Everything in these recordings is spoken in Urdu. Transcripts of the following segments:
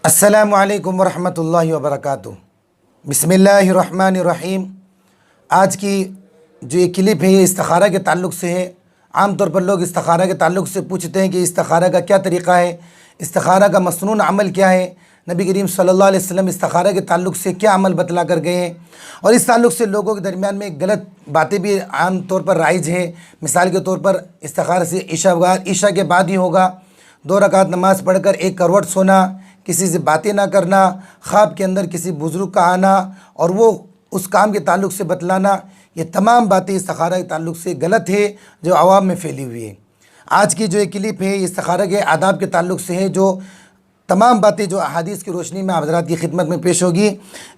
السلام علیکم ورحمۃ اللہ وبرکاتہ۔ بسم اللہ الرحمن الرحیم۔ آج کی جو یہ کلپ ہے یہ استخارہ کے تعلق سے ہے۔ عام طور پر لوگ استخارہ کے تعلق سے پوچھتے ہیں کہ استخارہ کا کیا طریقہ ہے، استخارہ کا مسنون عمل کیا ہے، نبی کریم صلی اللہ علیہ وسلم استخارہ کے تعلق سے کیا عمل بتلا کر گئے ہیں، اور اس تعلق سے لوگوں کے درمیان میں غلط باتیں بھی عام طور پر رائج ہے۔ مثال کے طور پر استخارہ سے عشاء کے بعد ہی ہوگا، 2 رکعت نماز پڑھ کر ایک کروٹ سونا، کسی سے باتیں نہ کرنا، خواب کے اندر کسی بزرگ کا آنا اور وہ اس کام کے تعلق سے بتلانا، یہ تمام باتیں استخارہ کے تعلق سے غلط ہے جو عوام میں پھیلی ہوئی ہے۔ آج کی جو یہ کلپ ہے یہ استخارہ کے آداب کے تعلق سے ہے، جو تمام باتیں جو احادیث کی روشنی میں حضرات کی خدمت میں پیش ہوگی۔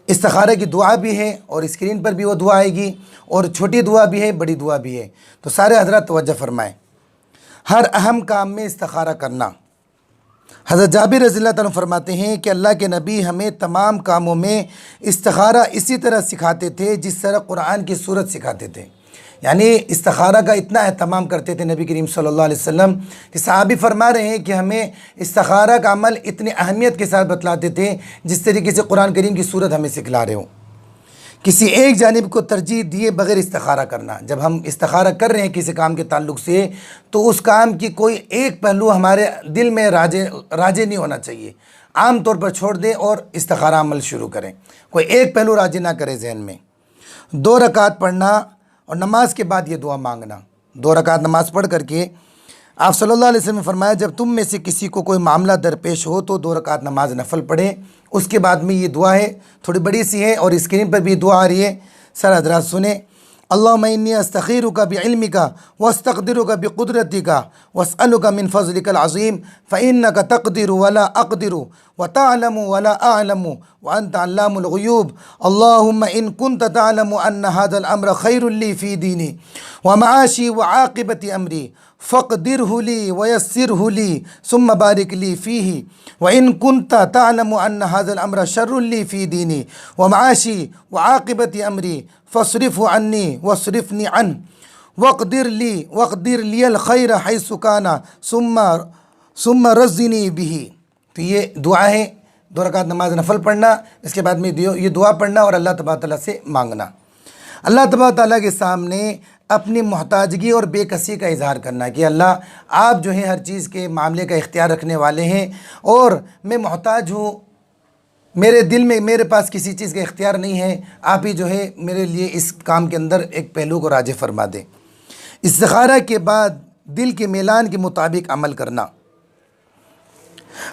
استخارہ کی دعا بھی ہے اور اسکرین پر بھی وہ دعا آئے گی، اور چھوٹی دعا بھی ہے، بڑی دعا بھی ہے، تو سارے حضرات توجہ فرمائیں۔ ہر اہم کام میں استخارہ کرنا۔ حضرت جابر رضی اللہ عنہ فرماتے ہیں کہ اللہ کے نبی ہمیں تمام کاموں میں استخارہ اسی طرح سکھاتے تھے جس طرح قرآن کی صورت سکھاتے تھے، یعنی استخارہ کا اتنا اہتمام کرتے تھے نبی کریم صلی اللہ علیہ وسلم کہ صحابی فرما رہے ہیں کہ ہمیں استخارہ کا عمل اتنی اہمیت کے ساتھ بتلاتے تھے جس طریقے سے قرآن کریم کی صورت ہمیں سکھلا رہے ہوں۔ کسی ایک جانب کو ترجیح دیے بغیر استخارہ کرنا۔ جب ہم استخارہ کر رہے ہیں کسی کام کے تعلق سے تو اس کام کی کوئی ایک پہلو ہمارے دل میں راجے نہیں ہونا چاہیے، عام طور پر چھوڑ دیں اور استخارہ عمل شروع کریں، کوئی ایک پہلو راجے نہ کرے ذہن میں۔ 2 رکعت پڑھنا اور نماز کے بعد یہ دعا مانگنا۔ 2 رکعت نماز پڑھ کر کے آپ صلی اللہ علیہ وسلم نے فرمایا جب تم میں سے کسی کو کوئی معاملہ درپیش ہو تو 2 رکعت نماز نفل پڑھیں، اس کے بعد میں یہ دعا ہے، تھوڑی بڑی سی ہے اور اسکرین پر بھی دعا آ رہی ہے، سر حضرات سنیں۔ اللہم انی استخیرک بعلمک واستقدرک بقدرتک واسألک من فضلک العظیم فإنک تقدر ولا اقدر وتعلم ولا اعلم وانت علام الغیوب اللہم ان کنت تعلم ان هذا الامر خیر لی فی دینی ومعاشی وعاقبت امری فاقدره لی ویسره لی ثم بارک لی فیہ وان کنت تعلم ان هذا الامر شر لی فی دینی ومعاشی وعاقبت امری فاصرف عنی واصرفنی عنہ واقدر لی الخیر حیث کان ثم رزنی بہ۔ تو یہ دعا ہے، 2 رکعت نماز نفل پڑھنا، اس کے بعد میں یہ دعا پڑھنا اور اللہ تبارک تعالیٰ سے مانگنا۔ اللہ تبارک تعالیٰ کے سامنے اپنی محتاجگی اور بے کسی کا اظہار کرنا کہ اللہ آپ جو ہے ہر چیز کے معاملے کا اختیار رکھنے والے ہیں اور میں محتاج ہوں، میرے دل میں میرے پاس کسی چیز کا اختیار نہیں ہے، آپ ہی جو ہے میرے لیے اس کام کے اندر ایک پہلو کو راجح فرما دیں۔ استخارہ کے بعد دل کے میلان کے مطابق عمل کرنا۔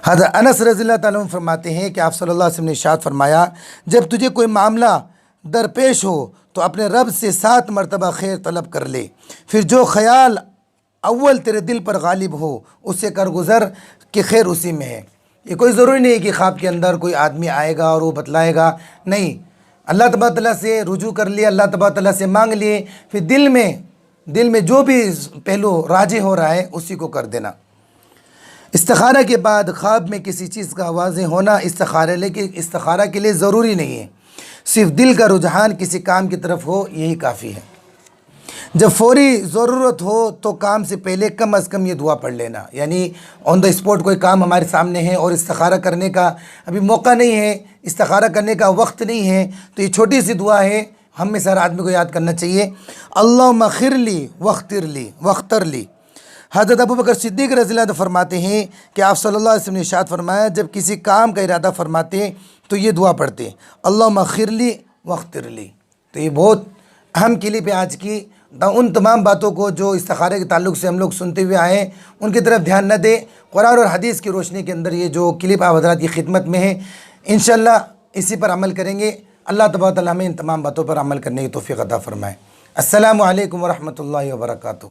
حضرت انس رضی اللہ عنہ فرماتے ہیں کہ آپ صلی اللہ علیہ وسلم نے ارشاد فرمایا جب تجھے کوئی معاملہ درپیش ہو تو اپنے رب سے 7 مرتبہ خیر طلب کر لے، پھر جو خیال اول تیرے دل پر غالب ہو اس سے کر گزر کہ خیر اسی میں ہے۔ یہ کوئی ضروری نہیں ہے کہ خواب کے اندر کوئی آدمی آئے گا اور وہ بتلائے گا، نہیں، اللہ تبارک تعالیٰ سے رجوع کر لیا، اللہ تبارک تعالیٰ سے مانگ لیے، پھر دل میں جو بھی پہلو راجح ہو رہا ہے اسی کو کر دینا۔ استخارہ کے بعد خواب میں کسی چیز کا واضح ہونا استخارہ کے لیے ضروری نہیں ہے، صرف دل کا رجحان کسی کام کی طرف ہو یہی کافی ہے۔ جب فوری ضرورت ہو تو کام سے پہلے کم از کم یہ دعا پڑھ لینا، یعنی آن دا اسپاٹ کوئی کام ہمارے سامنے ہے اور استخارہ کرنے کا ابھی موقع نہیں ہے، استخارہ کرنے کا وقت نہیں ہے، تو یہ چھوٹی سی دعا ہے، ہم میں سے ہر آدمی کو یاد کرنا چاہیے۔ اللہم اغفر لی واختر لی۔ حضرت ابوبکر صدیق رضی اللہ عنہ فرماتے ہیں کہ آپ صلی اللہ علیہ وسلم نے ارشاد فرمایا جب کسی کام کا ارادہ فرماتے تو یہ دعا پڑھتے اللہم اغفر لی واختر لی۔ تو یہ بہت اہم کلپ ہے آج کی۔ ان تمام باتوں کو جو استخارے کے تعلق سے ہم لوگ سنتے ہوئے آئے ہیں ان کی طرف دھیان نہ دیں، قرآن اور حدیث کی روشنی کے اندر یہ جو کلپ آپ حضرات کی خدمت میں ہے انشاءاللہ اسی پر عمل کریں گے۔ اللہ تبارک تعالیٰ ہمیں ان تمام باتوں پر عمل کرنے کی توفیق عطا فرمائے۔ السلام علیکم ورحمۃ اللہ وبرکاتہ۔